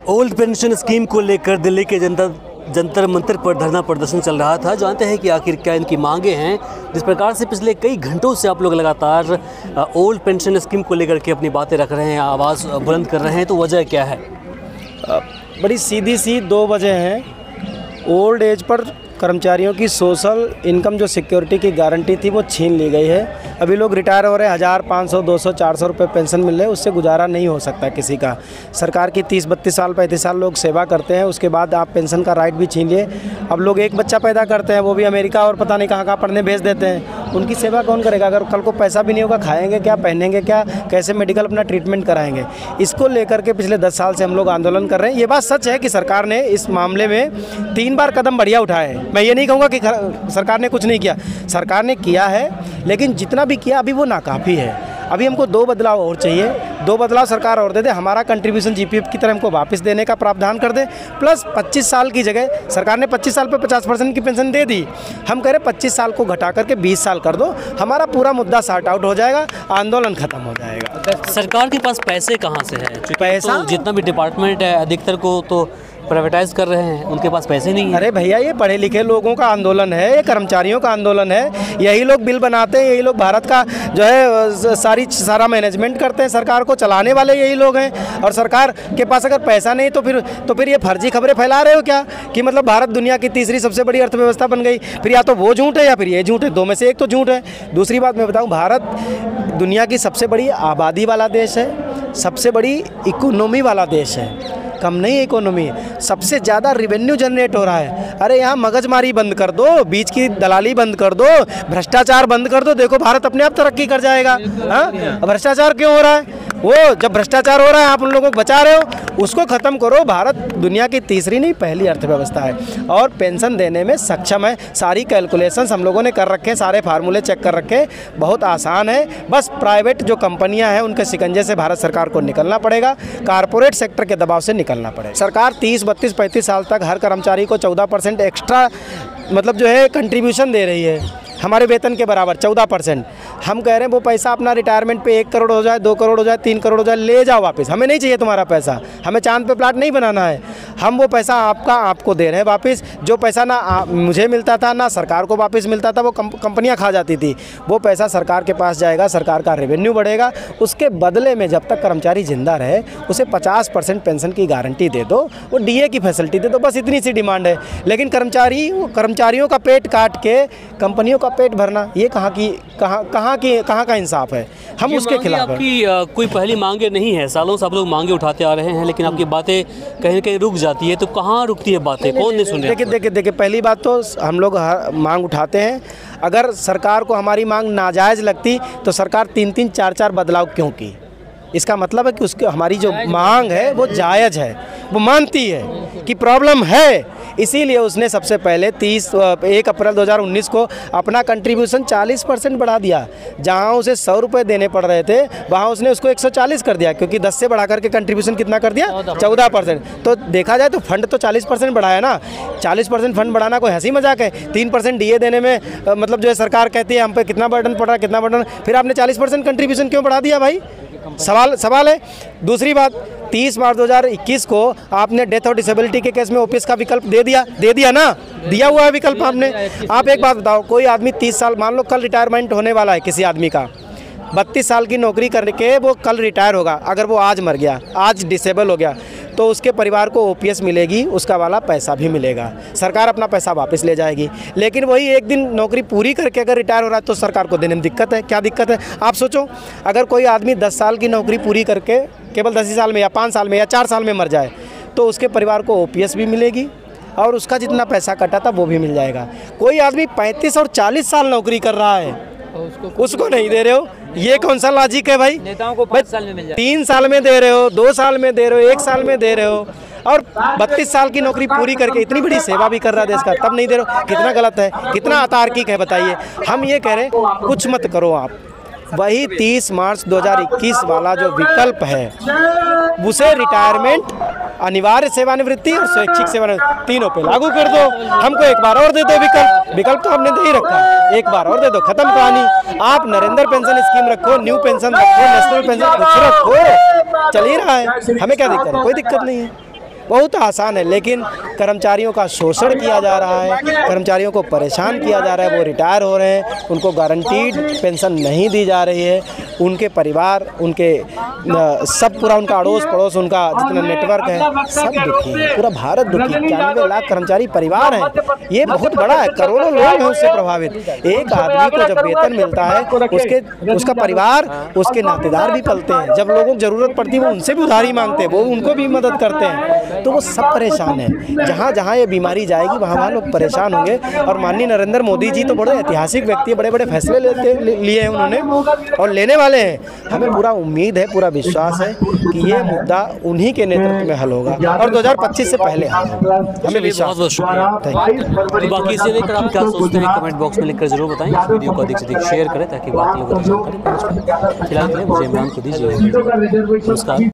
Old pension scheme को लेकर दिल्ली के जंतर मंतर पर धरना प्रदर्शन चल रहा था। जानते हैं कि आखिर क्या इनकी मांगे हैं। जिस प्रकार से पिछले कई घंटों से आप लोग लगातार ओल्ड पेंशन स्कीम को लेकर के अपनी बातें रख रहे हैं, आवाज़ बुलंद कर रहे हैं, तो वजह क्या है? बड़ी सीधी सी दो वजह हैं। ओल्ड एज पर कर्मचारियों की सोशल इनकम जो सिक्योरिटी की गारंटी थी वो छीन ली गई है। अभी लोग रिटायर हो रहे हैं, 1000, 500, 200, 400 रुपये पेंशन मिल रहे हैं, उससे गुजारा नहीं हो सकता किसी का। सरकार की 30-32 साल 35 साल लोग सेवा करते हैं, उसके बाद आप पेंशन का राइट भी छीन लिए। अब लोग एक बच्चा पैदा करते हैं, वो भी अमेरिका और पता नहीं कहाँ पढ़ने भेज देते हैं। उनकी सेवा कौन करेगा? अगर कल को पैसा भी नहीं होगा, खाएंगे क्या, पहनेंगे क्या, कैसे मेडिकल अपना ट्रीटमेंट कराएंगे? इसको लेकर के पिछले 10 साल से हम लोग आंदोलन कर रहे हैं। ये बात सच है कि सरकार ने इस मामले में 3 बार कदम बढ़िया उठाए हैं। मैं ये नहीं कहूँगा कि सरकार ने कुछ नहीं किया, सरकार ने किया है, लेकिन जितना भी किया अभी वो नाकाफ़ी है। अभी हमको 2 बदलाव और चाहिए। 2 बदलाव सरकार और दे दे। हमारा कंट्रीब्यूशन जीपीएफ की तरह हमको वापस देने का प्रावधान कर दे, प्लस 25 साल की जगह सरकार ने 25 साल पे 50% की पेंशन दे दी। हम कह रहे 25 साल को घटा करके 20 साल कर दो, हमारा पूरा मुद्दा सॉर्ट आउट हो जाएगा, आंदोलन खत्म हो जाएगा। सरकार के पास पैसे कहाँ से हैं? पैसा तो जितना भी डिपार्टमेंट है अधिकतर को तो प्राइवेटाइज कर रहे हैं, उनके पास पैसे नहीं है। अरे भैया, ये पढ़े लिखे लोगों का आंदोलन है, ये कर्मचारियों का आंदोलन है। यही लोग बिल बनाते हैं, यही लोग भारत का जो है सारा मैनेजमेंट करते हैं, सरकार को चलाने वाले यही लोग हैं। और सरकार के पास अगर पैसा नहीं तो फिर ये फर्जी खबरें फैला रहे हो क्या कि मतलब भारत दुनिया की तीसरी सबसे बड़ी अर्थव्यवस्था बन गई? फिर या तो वो झूठ है या फिर ये झूठ है, 2 में से एक तो झूठ है। दूसरी बात मैं बताऊँ, भारत दुनिया की सबसे बड़ी आबादी वाला देश है, सबसे बड़ी इकोनॉमी वाला देश है। कम नहीं इकोनॉमी, सबसे ज़्यादा रेवेन्यू जनरेट हो रहा है। अरे यहाँ मगजमारी बंद कर दो, बीच की दलाली बंद कर दो, भ्रष्टाचार बंद कर दो, देखो भारत अपने आप तरक्की कर जाएगा। हाँ, भ्रष्टाचार क्यों हो रहा है? वो जब भ्रष्टाचार हो रहा है आप उन लोगों को बचा रहे हो, उसको ख़त्म करो। भारत दुनिया की तीसरी नहीं पहली अर्थव्यवस्था है और पेंशन देने में सक्षम है। सारी कैलकुलेशंस हम लोगों ने कर रखे हैं, सारे फार्मूले चेक कर रखे हैं, बहुत आसान है। बस प्राइवेट जो कंपनियां हैं उनके शिकंजे से भारत सरकार को निकलना पड़ेगा, कारपोरेट सेक्टर के दबाव से निकलना पड़ेगा। सरकार 30, 32, 35 साल तक हर कर्मचारी को 14% एक्स्ट्रा मतलब जो है कंट्रीब्यूशन दे रही है, हमारे वेतन के बराबर 14%। हम कह रहे हैं वो पैसा अपना रिटायरमेंट पे 1 करोड़ हो जाए, 2 करोड़ हो जाए, 3 करोड़ हो जाए, ले जाओ वापस। हमें नहीं चाहिए तुम्हारा पैसा, हमें चांद पे प्लाट नहीं बनाना है। हम वो पैसा आपको दे रहे हैं वापस। जो पैसा ना मुझे मिलता था ना सरकार को वापस मिलता था, वो कंपनियां खा जाती थी, वो पैसा सरकार के पास जाएगा, सरकार का रेवेन्यू बढ़ेगा। उसके बदले में जब तक कर्मचारी जिंदा रहे उसे 50% पेंशन की गारंटी दे दो, वो डीए की फैसिलिटी दे दो, बस इतनी सी डिमांड है। लेकिन कर्मचारियों का पेट काट के कंपनियों का पेट भरना, ये कहाँ का इंसाफ है? हम उसके खिलाफ हैं। आपकी कोई पहली मांगे नहीं है, सालों से आप लोग मांगे उठाते आ रहे हैं, लेकिन आपकी बातें कहीं न कहीं रुक जाती है, तो कहाँ रुकती है बातें? कौन नहीं सुन रहा? देखिए, पहली बात तो हम लोग मांग उठाते हैं। अगर सरकार को हमारी मांग नाजायज़ लगती तो सरकार 3-3, 4-4 बदलाव क्यों की? इसका मतलब है कि उसकी हमारी जो मांग है वो जायज़ है, वो मानती है कि प्रॉब्लम है। इसीलिए उसने सबसे पहले 1 अप्रैल 2019 को अपना कंट्रीब्यूशन 40% बढ़ा दिया। जहां उसे 100 रुपये देने पड़ रहे थे वहां उसने उसको 140 कर दिया, क्योंकि 10 से बढ़ा करके कंट्रीब्यूशन कितना कर दिया? 14%। तो देखा जाए तो फंड तो 40% बढ़ाया ना। 40% फंड बढ़ाना कोई हंसी मजाक है? 3% डीए देने में मतलब जो है सरकार कहती है हम पे कितना बर्डन पड़ रहा है, कितना बर्डन, फिर आपने 40% कंट्रीब्यूशन क्यों बढ़ा दिया भाई? सवाल है। दूसरी बात, 30 मार्च 2021 को आपने डेथ और डिसेबिलिटी के केस में ओपीएस का विकल्प दे दिया ना, दिया हुआ है विकल्प आपने। आप एक बात बताओ, कोई आदमी 30 साल, मान लो कल रिटायरमेंट होने वाला है किसी आदमी का, 32 साल की नौकरी करके वो कल रिटायर होगा, अगर वो आज मर गया, आज डिसेबल हो गया, तो उसके परिवार को ओपीएस मिलेगी, उसका वाला पैसा भी मिलेगा, सरकार अपना पैसा वापस ले जाएगी। लेकिन वही 1 दिन नौकरी पूरी करके अगर रिटायर हो रहा है तो सरकार को देने में दिक्कत है। क्या दिक्कत है? आप सोचो, अगर कोई आदमी 10 साल की नौकरी पूरी करके केवल 10 साल में या 5 साल में या 4 साल में मर जाए तो उसके परिवार को ओपीएस भी मिलेगी और उसका जितना पैसा कटा था वो भी मिल जाएगा। कोई आदमी 35 और 40 साल नौकरी कर रहा है, उसको नहीं दे रहे हो, ये कौन सा लॉजिक है भाई? नेताओं को 5 साल में मिल जाए, 3 साल में दे रहे हो, 2 साल में दे रहे हो, 1 साल में दे रहे हो, और 32 साल की नौकरी पूरी करके इतनी बड़ी सेवा भी कर रहा है देश का, तब नहीं दे रहे हो। कितना गलत है, कितना अतार्किक है बताइए। हम ये कह रहे हैं कुछ मत करो आप, वही 30 मार्च 2021 वाला जो विकल्प है उसे रिटायरमेंट, अनिवार्य सेवानिवृत्ति और स्वैच्छिक सेवानिवृत्ति तीनों पे लागू कर दो। हमको एक बार और दे दो विकल्प तो हमने दे ही रखा, एक बार और दे दो, खत्म कहानी। आप नरेंद्र पेंशन स्कीम रखो, न्यू पेंशन रखो, नेशनल पेंशन कुछ रखो, चल ही रहा है, हमें क्या दिक्कत है? कोई दिक्कत नहीं है। बहुत आसान है, लेकिन कर्मचारियों का शोषण किया जा रहा है, कर्मचारियों को परेशान किया जा रहा है। वो रिटायर हो रहे हैं, उनको गारंटीड पेंशन नहीं दी जा रही है, उनके परिवार, उनके सब पूरा उनका अड़ोस पड़ोस, उनका जितना नेटवर्क है सब दुखी है, पूरा भारत दुखी। 91 लाख कर्मचारी परिवार हैं, ये बहुत बड़ा है, करोड़ों लोग हैं उससे प्रभावित। एक आदमी को जब वेतन मिलता है, उसका परिवार, उसके नातेदार भी पलते हैं। जब लोगों को जरूरत पड़ती है वो उनसे भी उधारी मांगते हैं, वो उनको भी मदद करते हैं, तो वो सब परेशान हैं। जहाँ जहाँ ये बीमारी जाएगी वहाँ वहाँ लोग परेशान होंगे। और माननीय नरेंद्र मोदी जी तो बड़े ऐतिहासिक व्यक्ति है, बड़े बड़े फैसले लिए हैं उन्होंने और लेने वाले हैं। हमें पूरा उम्मीद है, पूरा विश्वास है कि ये मुद्दा उन्हीं के नेतृत्व में हल होगा और 2025 से पहले हल होगा। हमें विश्वास। बहुत शुक्रिया। तो बाकी इसे लेकर आप क्या सोचते हैं कमेंट बॉक्स में लिखकर जरूर बताएं। इस वीडियो को अधिक से अधिक शेयर करें ताकि बाकी लोगों तक जानकारी पहुंच पाए। फिलहाल के लिए मुझे इमरान को दीजिए नमस्कार।